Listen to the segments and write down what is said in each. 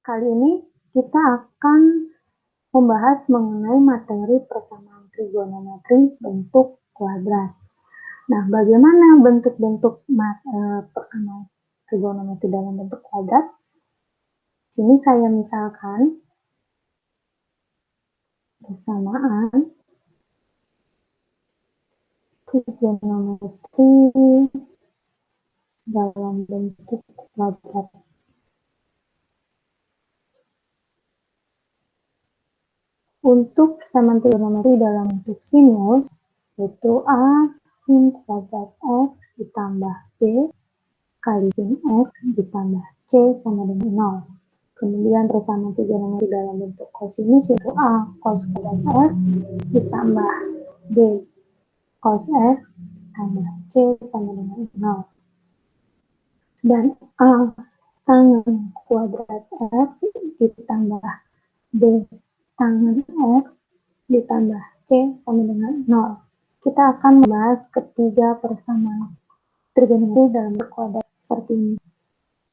Kali ini kita akan membahas mengenai materi persamaan trigonometri bentuk kuadrat. Nah, bagaimana bentuk-bentuk persamaan trigonometri dalam bentuk kuadrat? Sini saya misalkan persamaan trigonometri dalam bentuk kuadrat. Untuk persamaan trigonometri dalam bentuk sinus, yaitu A sin kuadrat X ditambah B kali sin X ditambah C sama dengan 0. Kemudian persamaan trigonometri dalam bentuk kosinus, yaitu A cos kuadrat X ditambah B cos X tambah C sama dengan 0. Dan A tangen kuadrat X ditambah B tangen X ditambah C sama dengan 0. Kita akan membahas ketiga persamaan trigonometri dalam bentuk kuadrat seperti ini.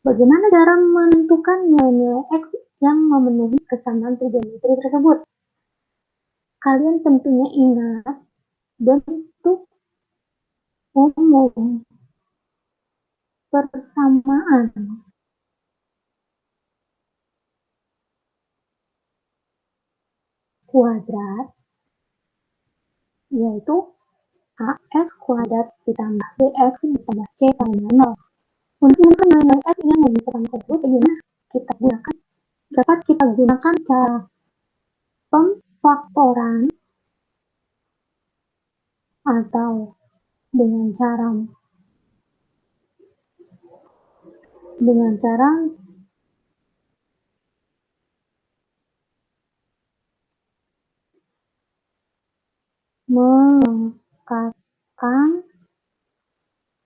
Bagaimana cara menentukan nilai-nilai X yang memenuhi kesamaan trigonometri tersebut? Kalian tentunya ingat bentuk umum persamaan kuadrat yaitu AX kuadrat ditambah BX ditambah C sama dengan 0. Untuk menemukan nilai X yang memenuhi kesamaan tersebut, bagaimana kita gunakan? Dapat kita gunakan cara pemfaktoran atau dengan cara melengkapkan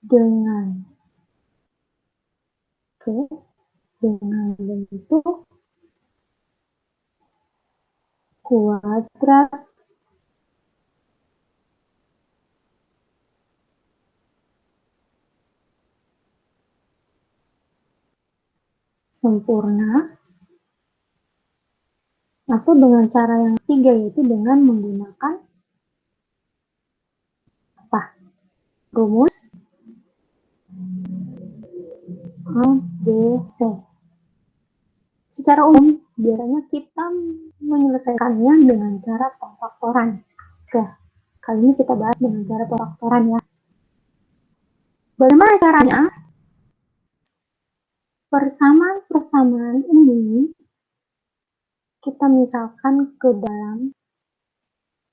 dengan bentuk kuadrat sempurna, atau dengan cara yang ketiga, yaitu dengan menggunakan rumus ABC. Secara umum, biasanya kita menyelesaikannya dengan cara pemfaktoran. Oke, kali ini kita bahas dengan cara pemfaktoran ya. Bagaimana caranya? Persamaan-persamaan ini kita misalkan ke dalam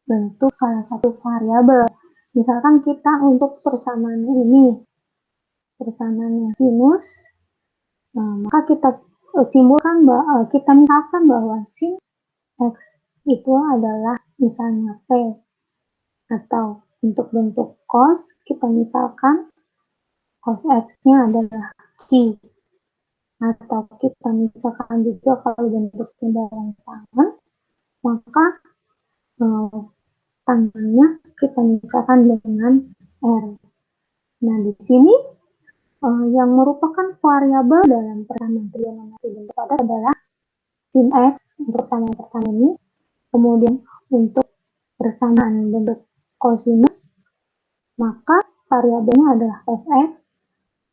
bentuk salah satu variabel. Misalkan kita untuk persamaan ini, persamaan sinus, maka kita simbolkan, kita misalkan bahwa sin X itu adalah misalnya P, atau untuk bentuk cos kita misalkan cos X-nya adalah Q, atau kita misalkan juga kalau bentuknya dalam tangan, maka tangannya kita misalkan dengan R. Nah, di sini yang merupakan variabel dalam persamaan trigonometri bentuk kuadrat adalah sin X untuk persamaan pertama ini. Kemudian untuk persamaan bentuk kosinus, maka variabelnya adalah cos X.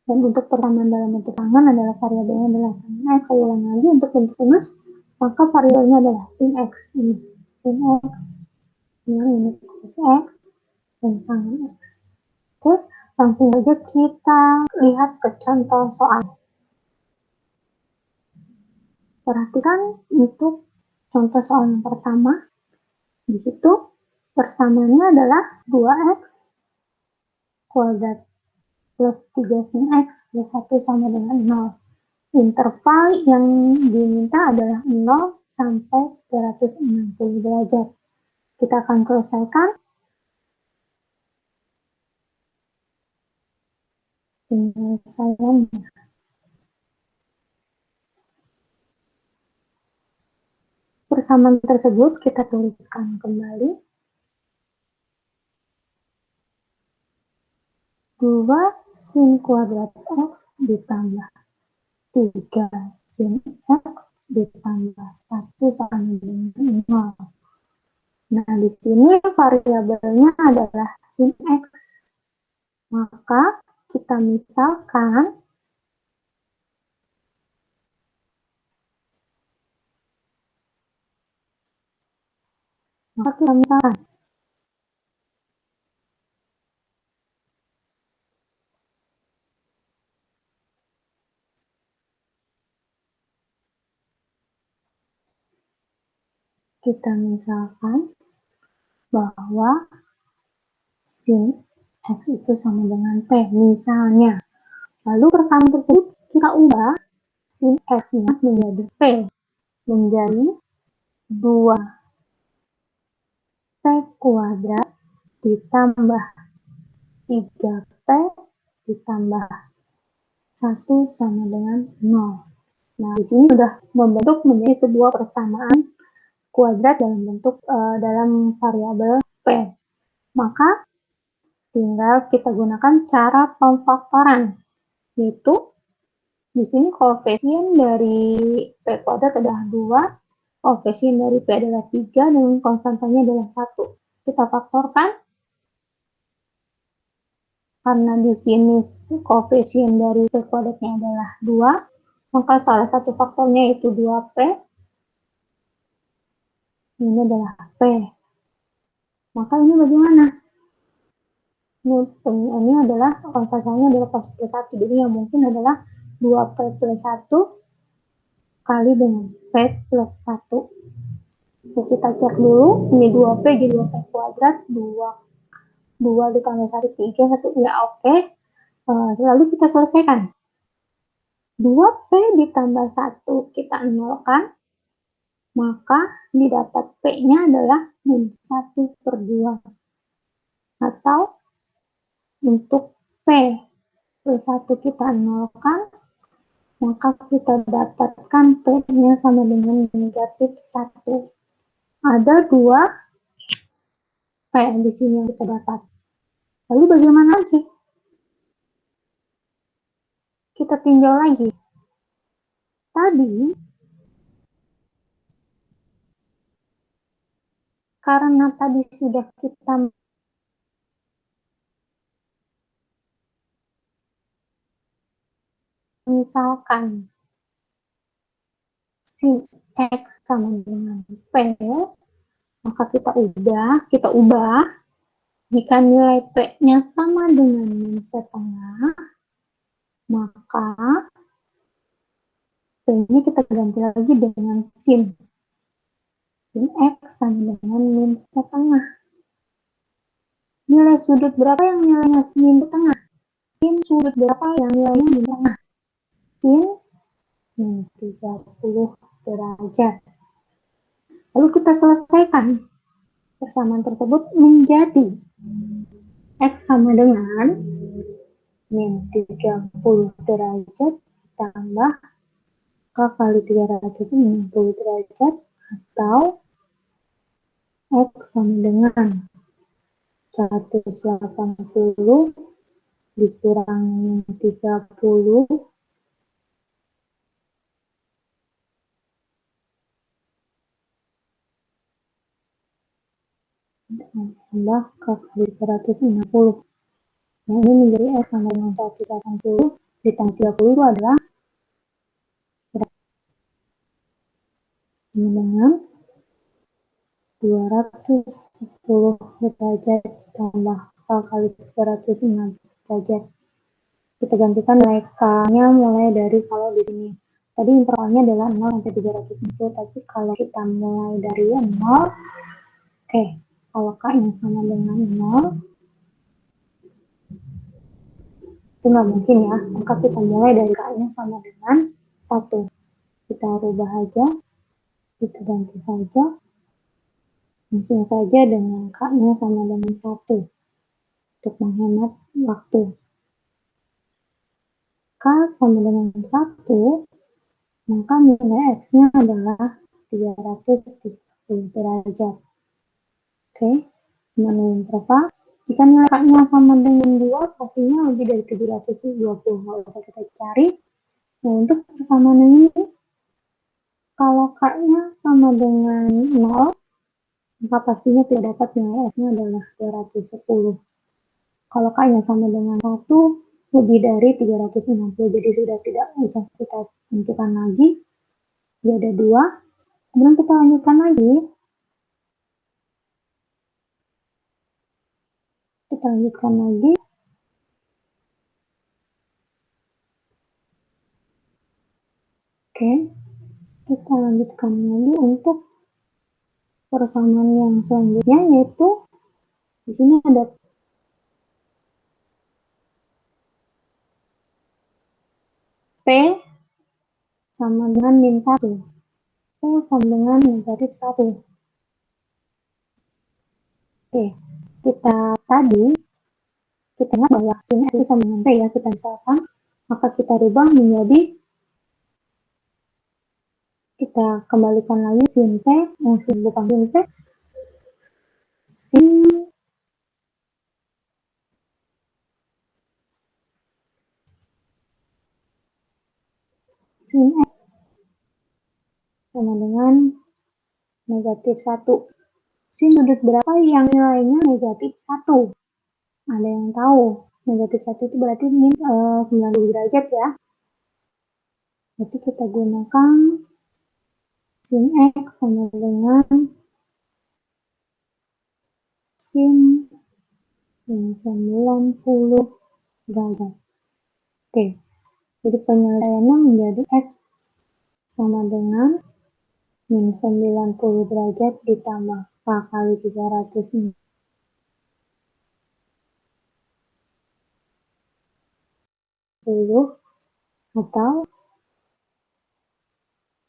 Dan untuk persamaan dalam bentuk tangan adalah variabelnya adalah sin X. Ulang lagi untuk bentuk sinus, maka variabelnya adalah sin X. Ini sin X. Ini cos X dan tangan X. Oke, langsung saja kita lihat ke contoh soal. Perhatikan untuk contoh soal yang pertama. Di situ persamaannya adalah 2X kuadrat plus 3 sin X plus 1 sama dengan 0. Interval yang diminta adalah 0 sampai 360 derajat. Kita akan selesaikan penyelesaiannya. Persamaan tersebut kita tuliskan kembali. 2 sin kuadrat X ditambah 3 sin X ditambah 1 sama dengan 0. Nah, di sini variabelnya adalah sin X. Maka kita misalkan, bahwa sin X itu sama dengan P, misalnya. Lalu persamaan tersebut kita ubah sin X-nya menjadi P, menjadi 2P kuadrat ditambah 3P ditambah 1 sama dengan 0. Nah, di sini sudah membentuk menjadi sebuah persamaan kuadrat dalam bentuk dalam variabel P. Maka tinggal kita gunakan cara pemfaktoran, yaitu di sini koefisien dari P kuadrat adalah 2, koefisien dari P adalah 3, dan konstantanya adalah 1. Kita faktorkan, karena di sini koefisien dari P kuadratnya adalah 2, maka salah satu faktornya itu 2P, ini adalah P. Maka ini bagaimana? Ini adalah konstantanya adalah plus 1, jadi yang mungkin adalah 2P plus 1 kali dengan P plus 1. Oke, kita cek dulu, ini 2P jadi 2P kuadrat, 2 ditambah 1, 3, 1, ya oke. Lalu kita selesaikan. 2P ditambah 1 kita nolkan, maka didapat P-nya adalah min 1/2. Atau untuk P plus 1 kita nolkan, maka kita dapatkan P-nya sama dengan negatif 1. Ada 2 P di sini yang kita dapat. Lalu bagaimana lagi? Kita tinjau lagi. Tadi, karena tadi sudah kita misalkan sin X sama dengan P, maka kita ubah, jika nilai P-nya sama dengan min setengah, maka P-nya kita ganti lagi dengan sin X sama dengan min setengah. Nilai sudut berapa yang nilainya min setengah? Sin sudut berapa yang nilainya min setengah? Sin min 30 derajat. Lalu kita selesaikan persamaan tersebut menjadi X sama dengan min 30 derajat tambah K kali 360 derajat, atau X sama dengan 180 dikurangi 30 tambah K kali 360. Nah, ini menjadi S sama dengan 180 ditambah 30 itu adalah dengan 210 derajat tambah K kali 360 derajat. Kita gantikan nilai K-nya mulai dari, kalau di sini tadi intervalnya adalah 0 sampai 360, tapi kalau kita mulai dari 0, kalau K-nya sama dengan 0, itu nggak mungkin ya, maka kita mulai dari K-nya sama dengan 1. Kita rubah aja, kita ganti saja, langsung saja dengan K-nya sama dengan 1, untuk menghemat waktu. K sama dengan 1, maka nilai X-nya adalah 330 derajat. Oke, menurut interval, jika nilai K-nya sama dengan 2, pastinya lebih dari 720, nggak usah kita cari. Nah, untuk persamaan ini, kalau K-nya sama dengan 0, maka pastinya tidak dapat nilai S-nya adalah 210. Kalau K-nya sama dengan 1, lebih dari 360. Jadi sudah tidak bisa kita tentukan lagi. Jadi ada 2. Kemudian kita lanjutkan lagi. Kita lanjutkan lagi. Oke. Kita lanjutkan lagi untuk persamaan yang selanjutnya, yaitu di sini ada P sama dengan min 1. P sama dengan negatif 1. Oke, kita ingat bahwa sin itu sama dengan P ya, kita misalkan, maka kita rubah menjadi, kita kembalikan lagi sin P, bukan sin P, sin X sama dengan negatif 1. Sin sudut berapa yang nilainya negatif 1? Ada yang tahu? Negatif 1 itu berarti 90 derajat ya. Berarti kita gunakan sin X sama dengan sin 90 derajat. Oke, jadi penyelesaiannya menjadi X sama dengan min 90 derajat ditambah K kali 360 atau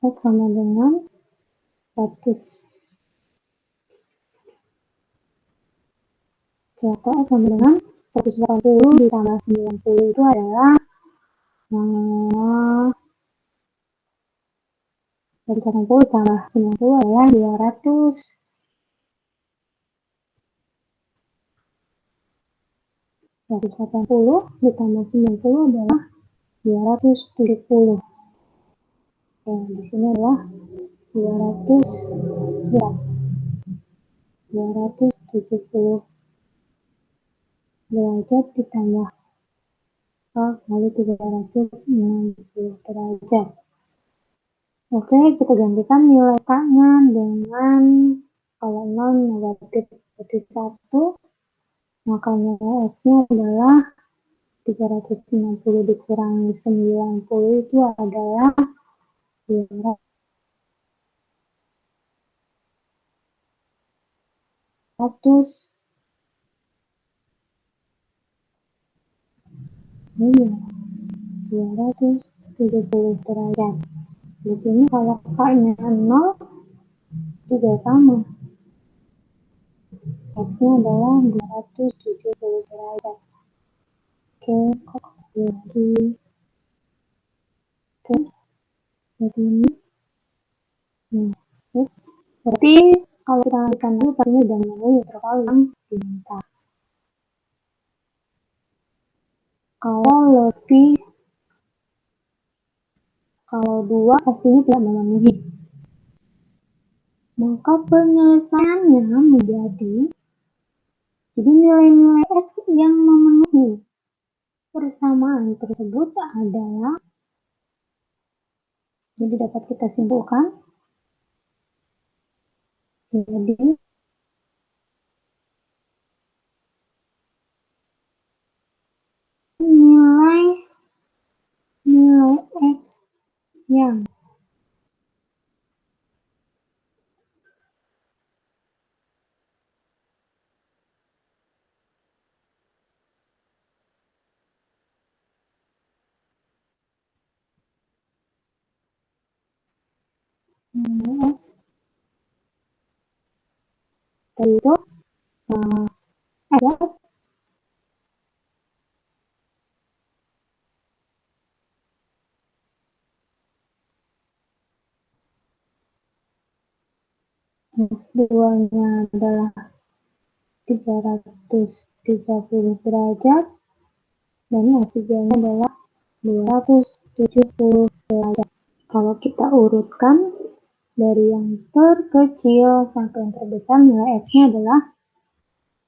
X sama dengan 100. Atau X sama dengan 180 ditambah 90 itu adalah dari 80 tambah 90 adalah 200. 180 ditambah 90 adalah 270. Di sini adalah 270 derajat ditambah K kali 360 derajat. Oke, kita gantikan nilai K-nya dengan, kalau 0 negatif berarti 1, maka nilai X-nya adalah 360 dikurangi 90 itu adalah 200. Iya, 270 derajat. Di sini kalau K-nya 0 juga sama. X-nya adalah 270 derajat. Oke, jadi ini. Berarti kalau kita lanjutkan lagi pastinya udah memenuhi interval yang diminta. Kalau 2 pastinya tidak memenuhi. Maka penyelesaiannya menjadi, jadi nilai-nilai X yang memenuhi persamaan tersebut adalah, jadi dapat kita simpulkan, jadi nilai X yang nilai X tadi itu ada X2-nya adalah 330 derajat dan X3-nya adalah 270 derajat. Kalau kita urutkan dari yang terkecil sampai yang terbesar, nilai X-nya adalah,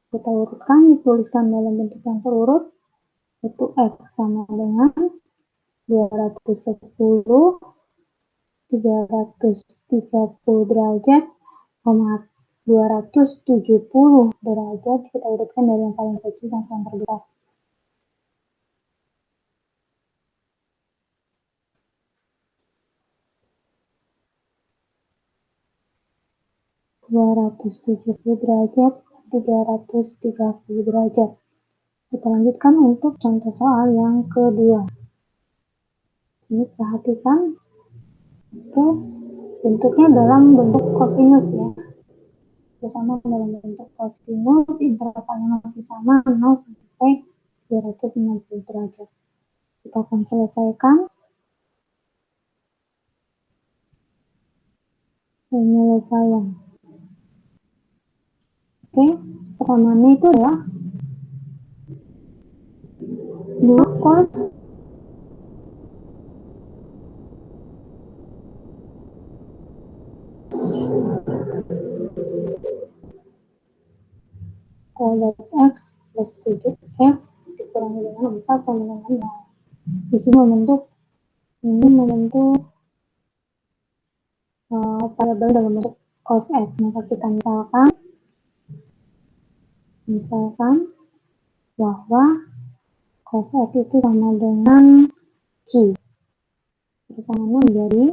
kita urutkan, dituliskan dalam bentuk yang terurut, itu X sama dengan 210, 330 derajat, 270 derajat. Kita urutkan dari yang paling kecil sampai yang terbesar. derajat, 330 derajat. Kita lanjutkan untuk contoh soal yang kedua. Sini perhatikan, oke, bentuknya dalam bentuk kosinus ya. Bersama dalam bentuk kosinus, intervalnya masih sama 0 sampai 260 derajat. Kita akan selesaikan penyelesaian. Oke, persamaannya itu adalah 2 cos kuadrat X plus 7X dikurangi dengan 4 sama dengan 0. Di sini membentuk variabel dalam bentuk cos X. Maka kita misalkan bahwa cos X itu sama dengan Q. Persamaannya menjadi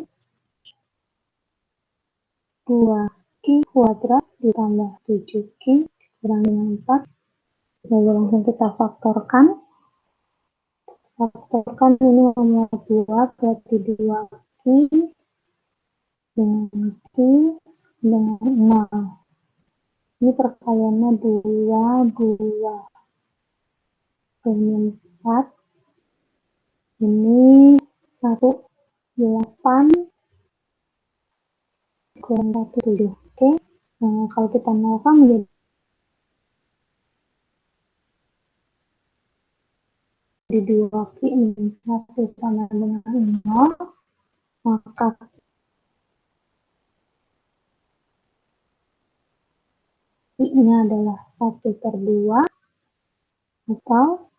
2Q kuadrat ditambah 7Q dikurangi dengan 4. Lalu langsung kita faktorkan. Faktorkan ini memuat 2, berarti 2Q dengan Q dengan 0. Ini perkaliannya 2, ini 4, ini 1, 8, kurang 1, 7. Oke, nah, kalau kita nolkan menjadi 2Q minus 1 sama dengan 0, maka Q-nya adalah 1/2 atau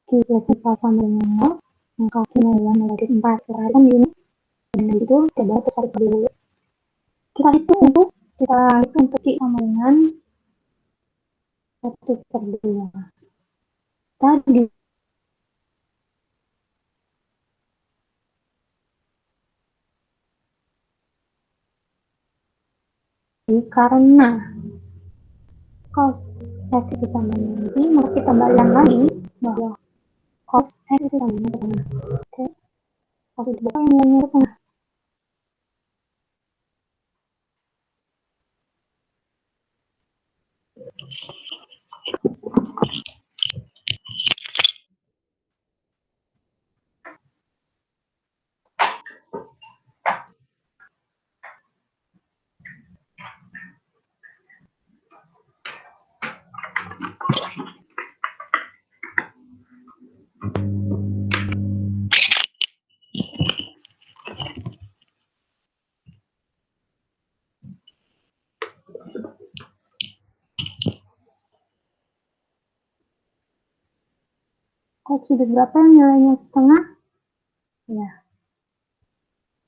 Q plus 4 sama dengan 0, maka Q-nya adalah negatif 4. Perhatikan di sini, dan itu tidak tukar dulu. Kita hitung untuk Q sama dengan 1/2. Tadi karena cos X itu sama dengan Q, maka kita balikan lagi bahwa cos X itu sama dengan sama. Oke, cos itu bukan yang nilainya ke tengah. Cos sudut berapa yang nilainya setengah? Ya,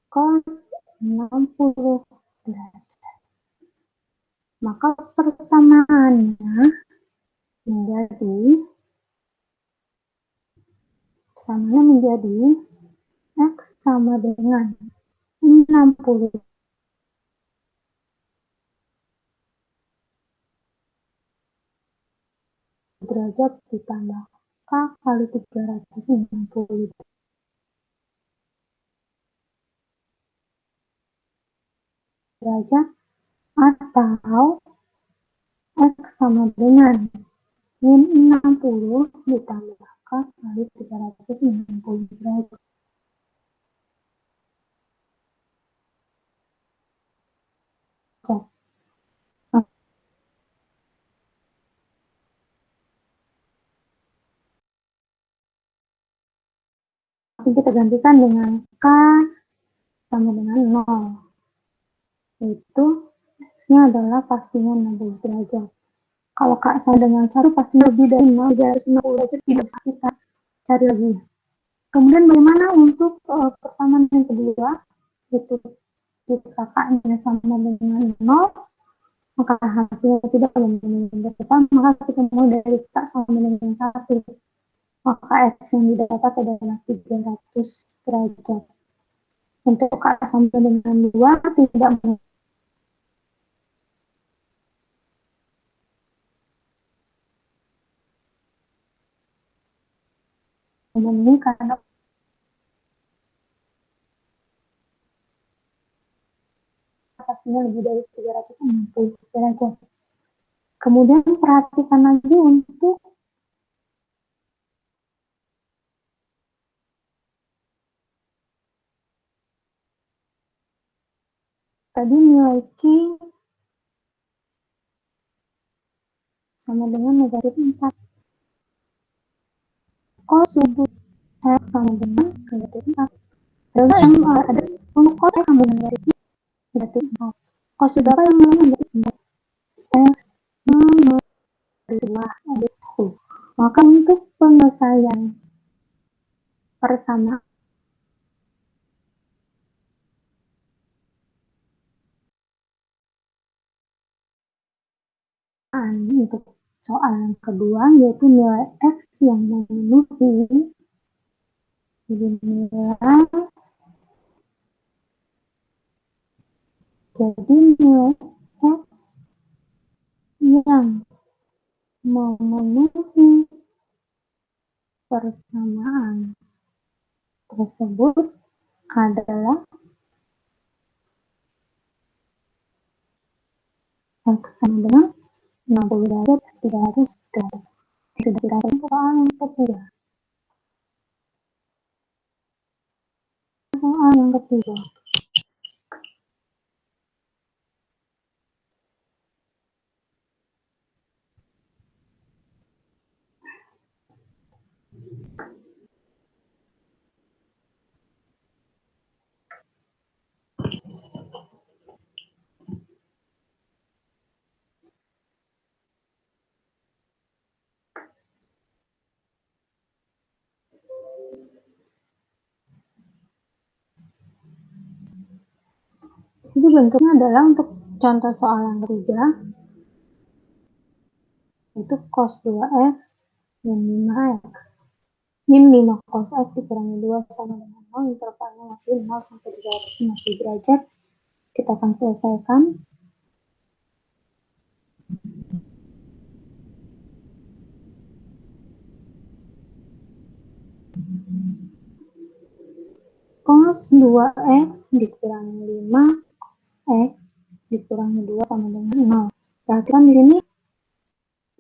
cos 60 derajat. Maka persamaannya menjadi X sama dengan 60 derajat ditambah K kali 360 derajat, atau X sama dengan min 60 ditambah K kali 360 derajat. langsung kita gantikan dengan K sama dengan 0. Yaitu X-nya adalah pastinya 60 derajat. Kalau K sama dengan 1 pastinya lebih dari 0, 360 derajat, tidak bisa kita cari lagi. Kemudian bagaimana untuk persamaan yang kedua? Yaitu jika K-nya sama dengan 0, maka hasilnya tidak menentukan, maka kita mulai dari K sama dengan 1. Maka X yang didapat adalah 300 derajat. Untuk K sama dengan 2 tidak memenuhi karena pastinya lebih dari 360 derajat. Kemudian perhatikan lagi untuk tadi nilai Q sama dengan negatif 4. Cos sudut X sama dengan negatif 4. Lalu yang ada untuk cos X sama dengan negatif 4. Cos sudut apa yang negatif 4? X nomor sebelah X. Maka untuk penyelesaian persamaan untuk soal yang kedua, yaitu nilai X yang memenuhi nilai, jadi nilai X yang memenuhi persamaan tersebut adalah X sama dengan 60 derajat, 300 derajat. Sudah kita selesai soal yang ketiga. Soal yang ketiga. Di sini bentuknya adalah untuk contoh soal yang ketiga, itu cos 2x min 5x. Min 5 cos x dikurangi 2 sama dengan 0, intervalnya masih 0 sampai 350 derajat. Kita akan selesaikan. Cos 2x dikurangi 5 cos x dikurangi 2 sama dengan 0. Perhatikan di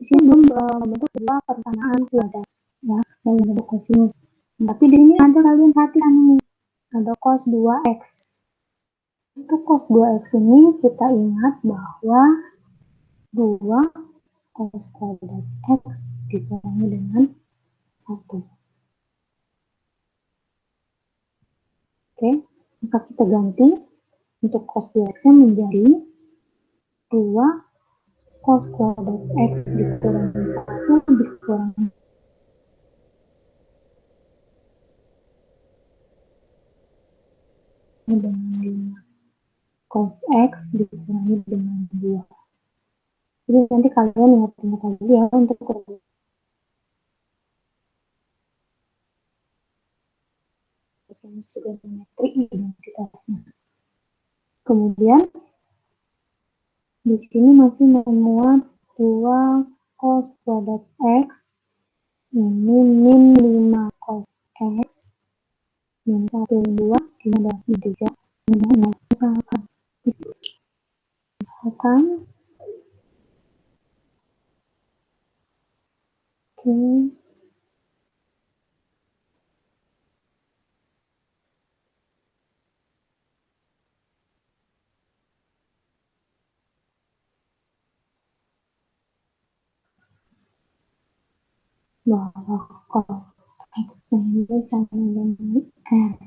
sini belum membentuk sebuah persamaan kuadrat, ya, dalam bentuk kosinus. Tapi di sini ada, kalian perhatikan nih, ada cos 2x. Untuk cos 2x ini kita ingat bahwa 2 cos kuadrat x dikurangi dengan 1. Oke, maka kita ganti untuk cos 2x-nya menjadi 2 cos kuadrat x dikurangi 1 dikurangi dengan 5 cos x dikurangi dengan 2. Jadi nanti kalian ingat-ingat lagi ya untuk rumus trigonometri identitasnya. Kemudian di sini masih memuat 2 cos kuadrat x ini min 5 cos x min 1 2 ini adalah min 3 min 0. Misalkan oke, bahwa cos X ini sama dengan R.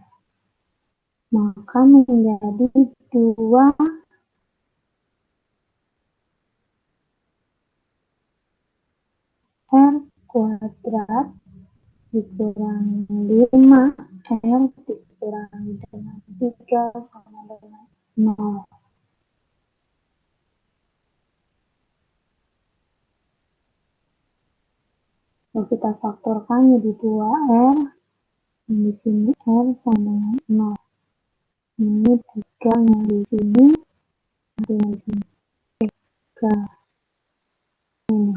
Maka menjadi 2 R kuadrat dikurangi 5 R dikurangi dengan 3 sama dengan 0. Kalau kita faktorkan jadi 2R, di sini R sama dengan 0. Ini 3 yang di sini, yang di sini. 3. Ini.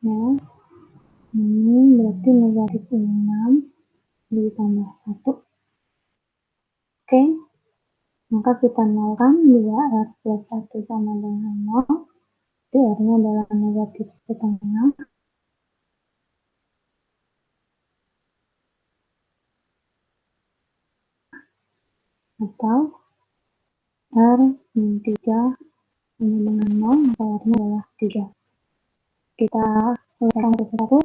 Ya. Ini berarti negatif 6 ditambah 1. Oke. Maka kita nolkan 2R plus 1 sama dengan 0. Jadi R-nya adalah negatif setengah. Atau R min 3 sama dengan 0, maka R-nya adalah 3. Kita selesaikan satu-satu.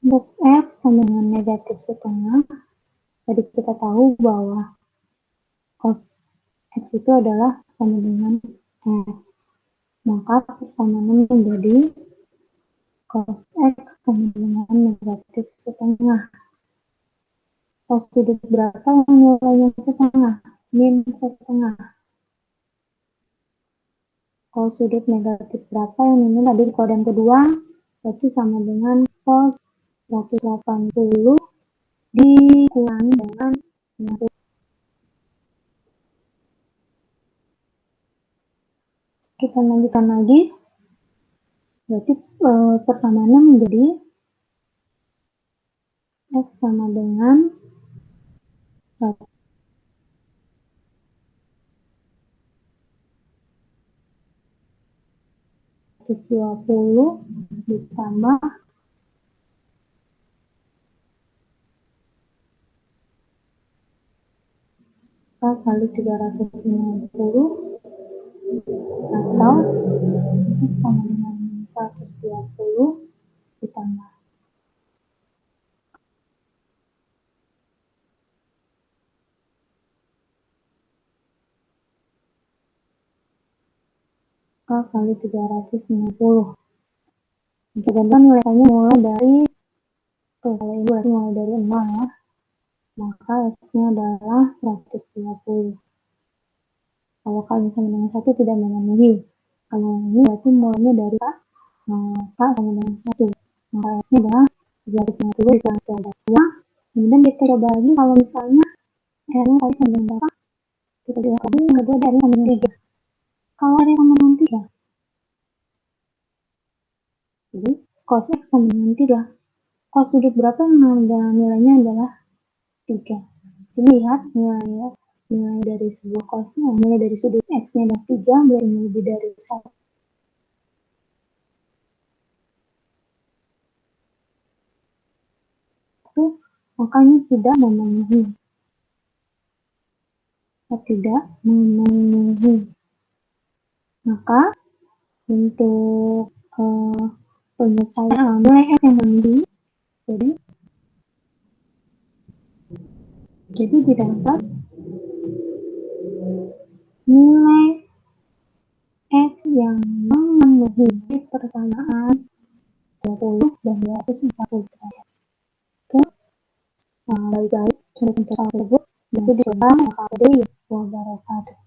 Untuk X sama dengan negatif setengah, jadi kita tahu bahwa cos X itu adalah sama dengan R. Maka persamaan menjadi cos X sama dengan negatif setengah. Cos sudut berapa yang nilainya setengah? Min setengah. Cos sudut negatif berapa yang ini tadi di kuadran kedua, berarti sama dengan cos 180 dikurangi dengan 60. Kita lanjutkan lagi. Berarti persamaannya menjadi X sama dengan 120 ditambah 4 kali 350 atau X sama dengan 120 ditambah 4 kali 350. Kita nilainya mulai dari kalau ini berarti mulai dari 0 ya. Maka X-nya adalah 120. Kalau kali sama dengan 1 tidak memenuhi. Kalau ini berarti mulainya dari K sama dengan 1. Maka X-nya adalah 350 dikurangi 2. Kemudian kita coba lagi kalau misalnya R-nya kali sama dengan berapa? Kita lihat lagi yang kedua dari sama dengan 3. Kalau R sama dengan 3, jadi cos X sama dengan 3. Cos sudut berapa yang ada nilainya adalah 3. Jadi lihat nilai dari sebuah cosnya, nilai dari sudut X-nya adalah 3, berarti lebih dari 1. Makanya tidak memenuhi. Tidak memenuhi. Maka untuk penyelesaian nilai X yang memenuhi, jadi didapat nilai X yang memenuhi persamaan 20 dan 240 derajat. Oke. Baik-baik untuk soal tersebut. Nanti dicoba. Wabarakatuh.